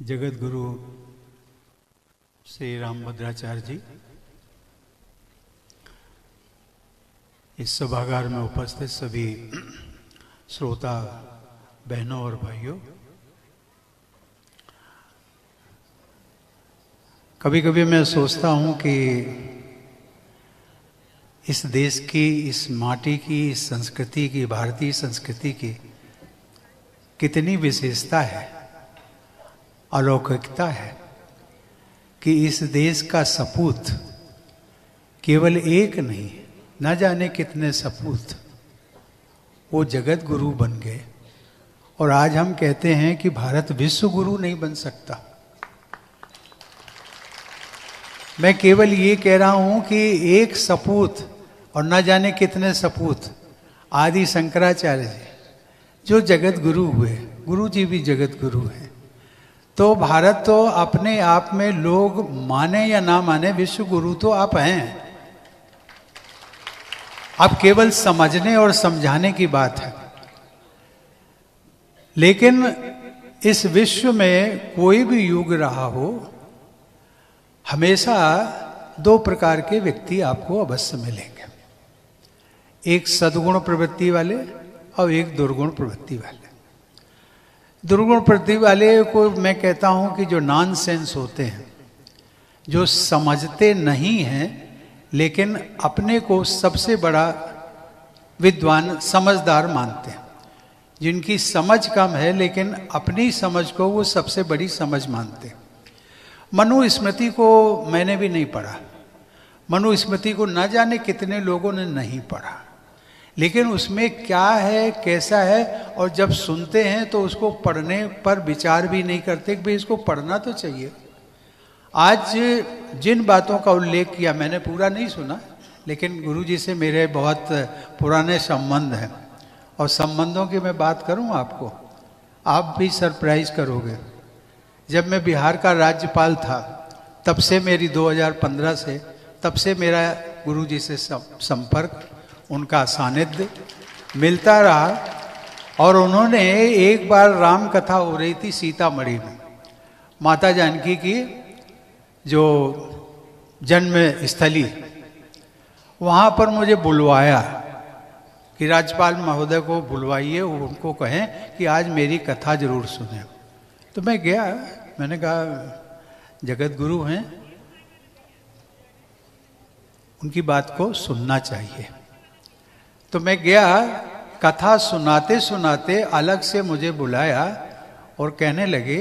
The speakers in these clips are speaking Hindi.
जगत गुरु श्री रामभद्राचार्य जी, इस सभागार में उपस्थित सभी श्रोता बहनों और भाइयों, कभी कभी मैं सोचता हूं कि इस देश की, इस माटी की, इस संस्कृति की, भारतीय संस्कृति की कितनी विशेषता है, अलौकिकता है कि इस देश का सपूत केवल एक नहीं, न जाने कितने सपूत वो जगत गुरु बन गए। और आज हम कहते हैं कि भारत विश्व गुरु नहीं बन सकता। मैं केवल ये कह रहा हूं कि एक सपूत और न जाने कितने सपूत आदि शंकराचार्य जी जो जगत गुरु हुए, गुरु जी भी जगत गुरु हैं। तो भारत तो अपने आप में, लोग माने या ना माने, विश्व गुरु तो आप हैं। अब केवल समझने और समझाने की बात है। लेकिन इस विश्व में कोई भी युग रहा हो, हमेशा दो प्रकार के व्यक्ति आपको अवश्य मिलेंगे, एक सद्गुण प्रवृत्ति वाले और एक दुर्गुण प्रवृत्ति वाले। दुर्गुण प्रवृत्ति वाले को मैं कहता हूं कि जो नॉनसेंस होते हैं, जो समझते नहीं हैं लेकिन अपने को सबसे बड़ा विद्वान, समझदार मानते हैं, जिनकी समझ कम है लेकिन अपनी समझ को वो सबसे बड़ी समझ मानते हैं। मनुस्मृति को मैंने भी नहीं पढ़ा, मनुस्मृति को न जाने कितने लोगों ने नहीं पढ़ा, लेकिन उसमें क्या है, कैसा है, और जब सुनते हैं तो उसको पढ़ने पर विचार भी नहीं करते कि भाई इसको पढ़ना तो चाहिए। आज जिन बातों का उल्लेख किया, मैंने पूरा नहीं सुना, लेकिन गुरुजी से मेरे बहुत पुराने संबंध हैं, और संबंधों की मैं बात करूं आपको, आप भी सरप्राइज करोगे। जब मैं बिहार का राज्यपाल था, तब से मेरी 2015 से, तब से मेरा गुरुजी से संपर्क, उनका सानिध्य मिलता रहा। और उन्होंने एक बार राम कथा हो रही थी सीतामढ़ी में, माता जानकी की जो जन्म स्थली, वहाँ पर मुझे बुलवाया कि राज्यपाल महोदय को बुलवाइए, उनको कहें कि आज मेरी कथा जरूर सुने। तो मैं गया, मैंने कहा जगत गुरु हैं, उनकी बात को सुनना चाहिए। तो मैं गया, कथा सुनाते सुनाते अलग से मुझे बुलाया और कहने लगे,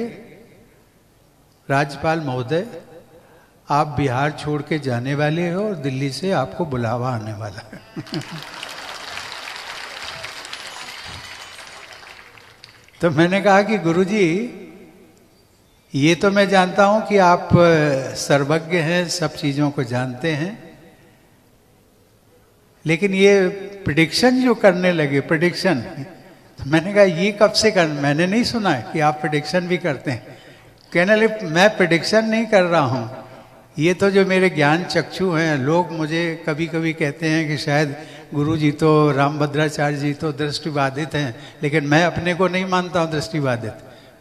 राज्यपाल महोदय आप बिहार छोड़ के जाने वाले हो और दिल्ली से आपको बुलावा आने वाला है। तो मैंने कहा कि गुरुजी, ये तो मैं जानता हूं कि आप सर्वज्ञ हैं, सब चीजों को जानते हैं, लेकिन ये प्रेडिक्शन जो करने लगे, प्रेडिक्शन, तो मैंने कहा ये कब से कर, मैंने नहीं सुना है कि आप प्रेडिक्शन भी करते हैं। कहने लगे मैं प्रेडिक्शन नहीं कर रहा हूं, ये तो जो मेरे ज्ञान चक्षु हैं, लोग मुझे कभी कभी कहते हैं कि शायद गुरुजी तो, रामभद्राचार्य जी तो दृष्टिबाधित हैं, लेकिन मैं अपने को नहीं मानता हूं दृष्टिबाधित।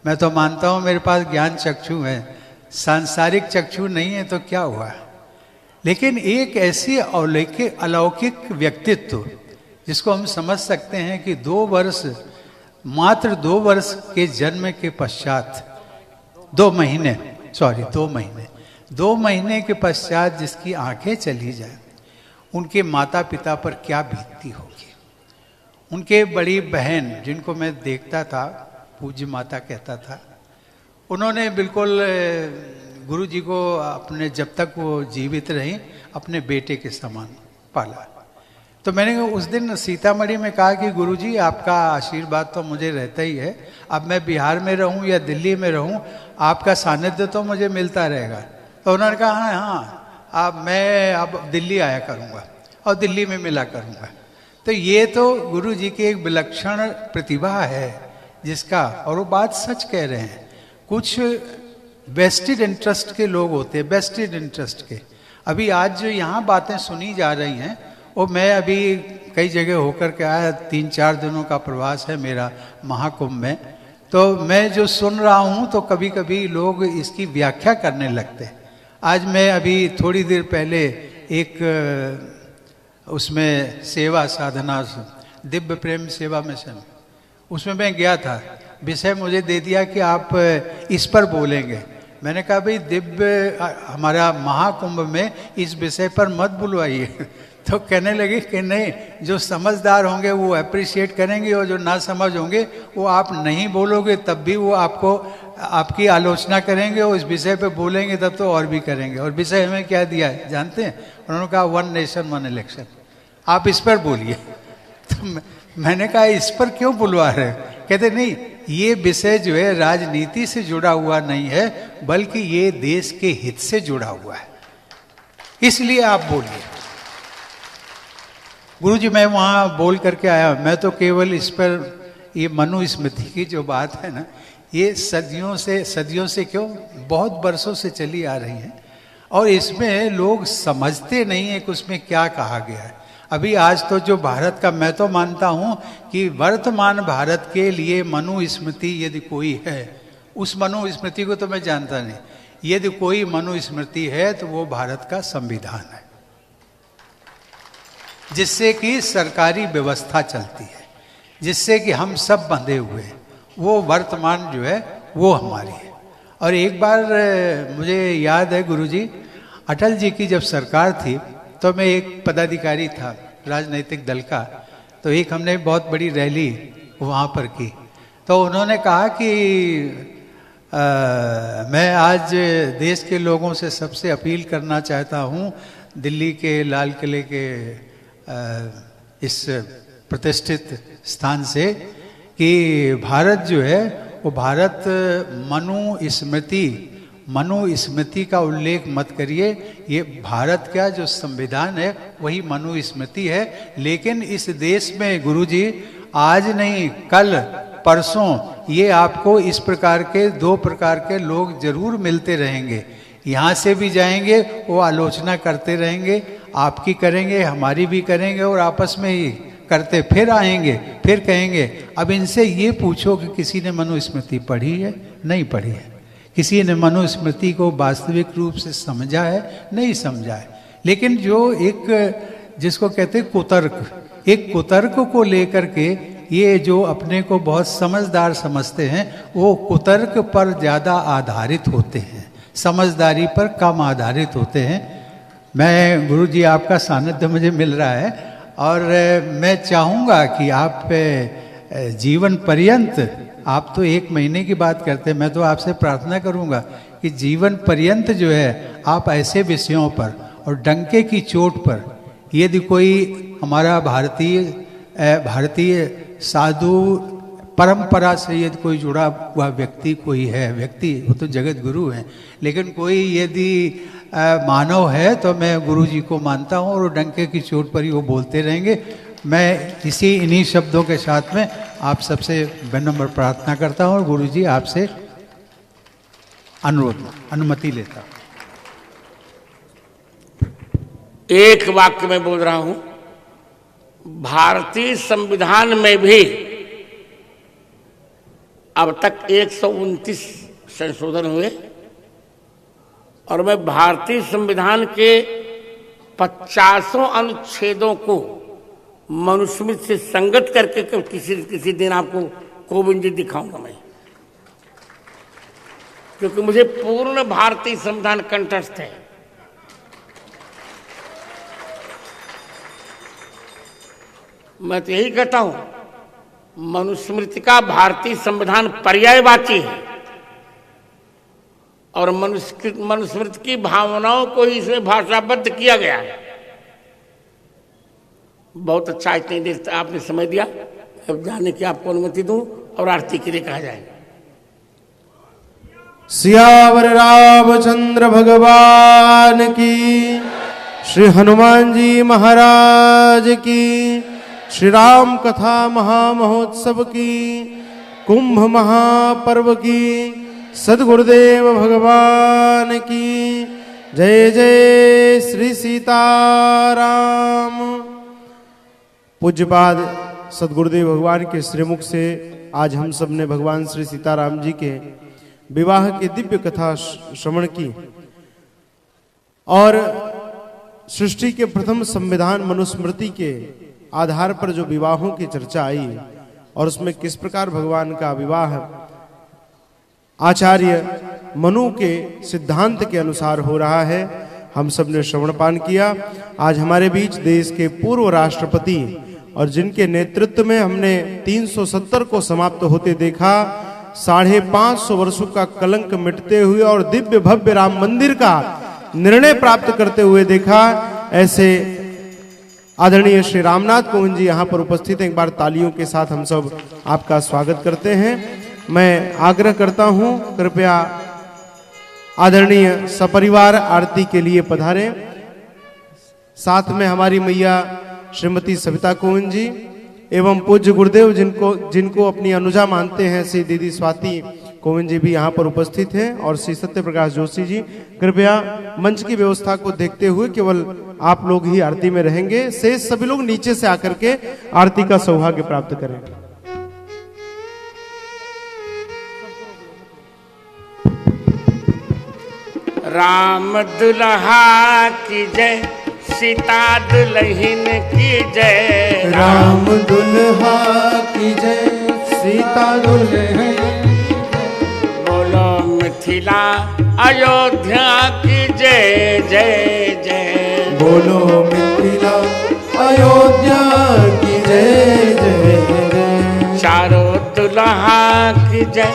मैं तो मानता हूं मेरे पास ज्ञान चक्षु हैं, सांसारिक चक्षु नहीं है तो क्या हुआ। लेकिन एक ऐसी अलौकिक व्यक्तित्व जिसको हम समझ सकते हैं कि 2 वर्ष, मात्र 2 वर्ष के जन्म के पश्चात, 2 महीने के पश्चात जिसकी आंखें चली जाए, उनके माता पिता पर क्या बीतती होगी। उनके बड़ी बहन, जिनको मैं देखता था, पूज्य माता कहता था, उन्होंने बिल्कुल गुरु जी को अपने, जब तक वो जीवित रही, अपने बेटे के समान पाला। तो मैंने उस दिन सीतामढ़ी में कहा कि गुरु जी आपका आशीर्वाद तो मुझे रहता ही है, अब मैं बिहार में रहूं या दिल्ली में रहूं, आपका सानिध्य तो मुझे मिलता रहेगा। तो उन्होंने कहा हाँ, अब मैं अब दिल्ली आया करूँगा और दिल्ली में मिला करूँगा। तो ये तो गुरु जी की एक विलक्षण प्रतिभा है जिसका, और वो बात सच कह रहे हैं। कुछ वेस्टेड इंटरेस्ट के लोग होते हैं, वेस्टेड इंटरेस्ट के। अभी आज जो यहाँ बातें सुनी जा रही हैं, वो मैं अभी कई जगह होकर के आया, 3-4 दिनों का प्रवास है मेरा महाकुंभ में। तो मैं जो सुन रहा हूँ तो कभी कभी लोग इसकी व्याख्या करने लगते हैं। आज मैं अभी थोड़ी देर पहले एक उसमें सेवा साधना दिव्य प्रेम सेवा मिशन उसमें मैं गया था। विषय मुझे दे दिया कि आप इस पर बोलेंगे। मैंने कहा भाई दिव्य हमारा महाकुंभ में इस विषय पर मत बुलवाइए। तो कहने लगे कि नहीं, जो समझदार होंगे वो अप्रिशिएट करेंगे और जो ना समझ होंगे वो आप नहीं बोलोगे तब भी वो आपको आपकी आलोचना करेंगे और इस विषय पे बोलेंगे तब तो और भी करेंगे। और विषय हमें क्या दिया है जानते हैं? उन्होंने कहा 1 नेशन 1 इलेक्शन, आप इस पर बोलिए। तो मैंने कहा इस पर क्यों बुलवा रहे? कहते नहीं, ये विषय जो है राजनीति से जुड़ा हुआ नहीं है बल्कि ये देश के हित से जुड़ा हुआ है, इसलिए आप बोलिए। गुरुजी मैं वहां बोल करके आया, मैं तो केवल इस पर ये मनुस्मृति की जो बात है ना, ये सदियों से क्यों बहुत वर्षों से चली आ रही है और इसमें लोग समझते नहीं है कि उसमें क्या कहा गया है। अभी आज तो जो भारत का, मैं तो मानता हूं कि वर्तमान भारत के लिए मनुस्मृति यदि कोई है, उस मनुस्मृति को तो मैं जानता नहीं, यदि कोई मनुस्मृति है तो वो भारत का संविधान है, जिससे कि सरकारी व्यवस्था चलती है, जिससे कि हम सब बंधे हुए हैं। वो वर्तमान जो है वो हमारी है। और एक बार मुझे याद है गुरुजी, अटल जी की जब सरकार थी तो मैं एक पदाधिकारी था राजनीतिक दल का, तो एक हमने बहुत बड़ी रैली वहाँ पर की। तो उन्होंने कहा कि मैं आज देश के लोगों से सबसे अपील करना चाहता हूँ, दिल्ली के लाल किले के इस प्रतिष्ठित स्थान से, कि भारत जो है वो भारत मनुस्मृति का उल्लेख मत करिए। ये भारत का जो संविधान है वही मनुस्मृति है। लेकिन इस देश में गुरुजी आज नहीं कल परसों ये आपको इस प्रकार के 2 प्रकार के लोग जरूर मिलते रहेंगे। यहाँ से भी जाएंगे, वो आलोचना करते रहेंगे, आपकी करेंगे, हमारी भी करेंगे और आपस में ही करते फिर आएंगे, फिर कहेंगे अब इनसे ये पूछो कि किसी ने मनुस्मृति पढ़ी है? नहीं पढ़ी है। किसी ने मनुस्मृति को वास्तविक रूप से समझा है? नहीं समझा है। लेकिन जो एक जिसको कहते हैं कुतर्क, एक कुतर्क को लेकर के ये जो अपने को बहुत समझदार समझते हैं, वो कुतर्क पर ज़्यादा आधारित होते हैं, समझदारी पर कम आधारित होते हैं। मैं गुरुजी आपका सानिध्य मुझे मिल रहा है और मैं चाहूँगा कि आप जीवन पर्यंत, आप तो 1 महीने की बात करते हैं, मैं तो आपसे प्रार्थना करूँगा कि जीवन पर्यंत जो है आप ऐसे विषयों पर और डंके की चोट पर, यदि कोई हमारा भारतीय साधु परंपरा से यदि कोई जुड़ा हुआ व्यक्ति कोई है, व्यक्ति वो तो जगत गुरु हैं, लेकिन कोई यदि मानव है तो मैं गुरु जी को मानता हूँ और डंके की चोट पर ही वो बोलते रहेंगे। मैं इन्हीं शब्दों के साथ में आप सबसे विनम्र प्रार्थना करता हूँ और गुरु जी आपसे अनुमति लेता हूँ। एक वाक्य में बोल रहा हूँ, भारतीय संविधान में भी अब तक 129 संशोधन हुए और मैं भारतीय संविधान के 50 अनुच्छेदों को मनुस्मृति से संगत करके किसी दिन आपको कोविंद जी दिखाऊंगा मैं, क्योंकि मुझे पूर्ण भारतीय संविधान कंठस्थ है। मैं तो यही कहता हूं, मनुस्मृति का भारतीय संविधान पर्यायवाची है और मनुस्मृति की भावनाओं को ही इसमें भाषाबद्ध किया गया है। बहुत अच्छा, इतनी देर आपने समय दिया, अब जाने की आपको अनुमति दूं और आरती के लिए कहा जाए। सियावर रामचंद्र भगवान की, श्री हनुमान जी महाराज की, श्री राम कथा महामहोत्सव की, कुंभ महापर्व की, सद्गुरुदेव भगवान की जय जय श्री सीताराम। पूज्यपाद सद्गुरुदेव भगवान के श्रीमुख से आज हम सब ने भगवान श्री सीताराम जी के विवाह की दिव्य कथा श्रवण की और सृष्टि के प्रथम संविधान मनुस्मृति के आधार पर जो विवाहों की चर्चा आई और उसमें किस प्रकार भगवान का विवाह आचार्य मनु के सिद्धांत के अनुसार हो रहा है, हम सब ने श्रवणपान किया। आज हमारे बीच देश के पूर्व राष्ट्रपति और जिनके नेतृत्व में हमने 370 को समाप्त होते देखा, 550 वर्षों का कलंक मिटते हुए और दिव्य भव्य राम मंदिर का निर्णय प्राप्त करते हुए देखा, ऐसे आदरणीय श्री रामनाथ कोविंद जी यहाँ पर उपस्थित हैं। एक बार तालियों के साथ हम सब आपका स्वागत करते हैं। मैं आग्रह करता हूँ कृपया आदरणीय सपरिवार आरती के लिए पधारें। साथ में हमारी मैया श्रीमती सविता कोविंद जी एवं पूज्य गुरुदेव जिनको अपनी अनुजा मानते हैं श्री दीदी स्वाति कोविंद जी भी यहाँ पर उपस्थित हैं और श्री सत्य प्रकाश जोशी जी। कृपया मंच की व्यवस्था को देखते हुए केवल आप लोग ही आरती में रहेंगे, शेष सभी लोग नीचे से आकर के आरती का सौभाग्य प्राप्त करें। राम दुल्हा की जय, सीता दुल्हन की जय। राम दुल्हा की जय, सीता दुल्हन। बोलो मिथिला अयोध्या की जय जय जय। बोलो मिथिला अयोध्या की जय जय जय। चारों दुल्हा की जय,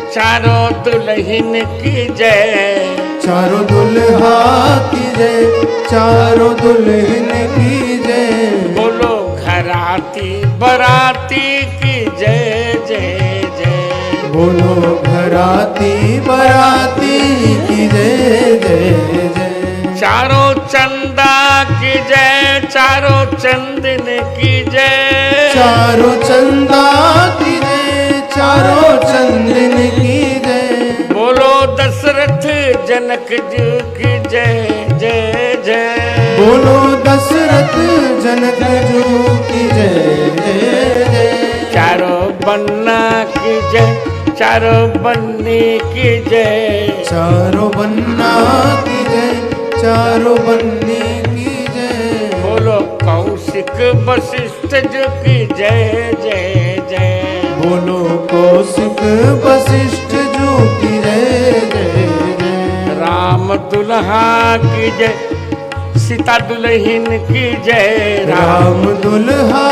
चारों दुल्हन की जय। चारों दुल्हा की जय, चारों दुल्हन की जय। बोलो घराती बराती की जय जय जय। बोलो घराती बराती की जय जय जय। चारों चंदा की जय, चारों चंदन की जय। चारों चंदा की जय, चारों चंदन की जय। बोलो दशरथ जनक जी की जय जय जय। बोलो दशरथ जनक जी की जय जय जय। चारों बन्ना की जय, चारों बन्नी की जय। चारों बन्ना की जय, चारों बन्नी की जय। बोलो कौशिक वशिष्ठ जी की जय जय जय। बोलो कौशिक वशिष्ठ जो की जय जय जय। राम दुल्हा की जय, सीता दुल्हन की जय। राम दुल्हा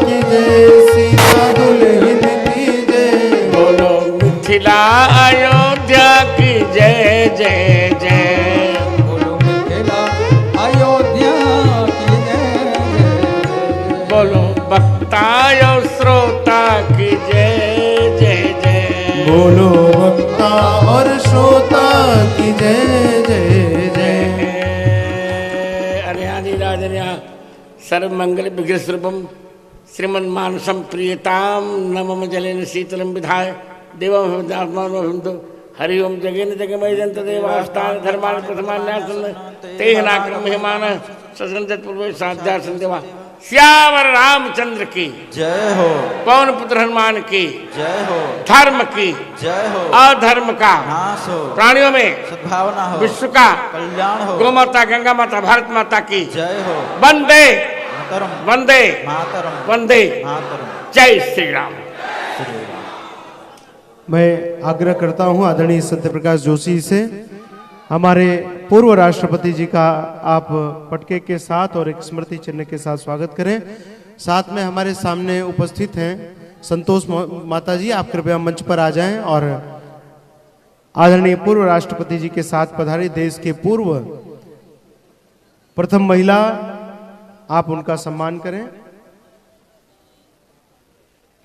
की जय, सीता दुल्हन की जय। बोलो मिथिला अयोध्या की जय जय जय। बोलो मिथिला अयोध्या की जय जय। बोलो वक्ता और श्रोता की जय जय जय। बोलो वक्ता और श्रोता की जय जय जय। अरयानी राजन्या सर्वमंगल विग्रह स्वरूपम श्रीमन मानसम प्रियताम नमम जलेन शीतलम विधाय देवम आत्मानो हरि ओम जगेन जगमय जंत देवास्तान धर्मान प्रथमान्यासन तेहनाक्रम हिमान ससंजत पूर्व साध्या संदेवा। श्यावर रामचंद्र की जय हो, पवन पुत्र हनुमान की जय हो, धर्म की जय हो। अधर्म का नाश हो, प्राणियों में सद्भावना हो, विश्व का कल्याण हो। गौ माता गंगा माता भारत माता की जय हो। वंदे मातरम, वंदे मातरम, वंदे मातरम। जय श्री राम। श्री राम। मैं आग्रह करता हूं आदरणीय सत्यप्रकाश जोशी से हमारे पूर्व राष्ट्रपति जी का आप पटके के साथ और एक स्मृति चिन्ह के साथ स्वागत करें। साथ में हमारे सामने उपस्थित हैं संतोष माता जी, आप कृपया मंच पर आ जाएं और आदरणीय पूर्व राष्ट्रपति जी के साथ पधारी देश के पूर्व प्रथम महिला, आप उनका सम्मान करें।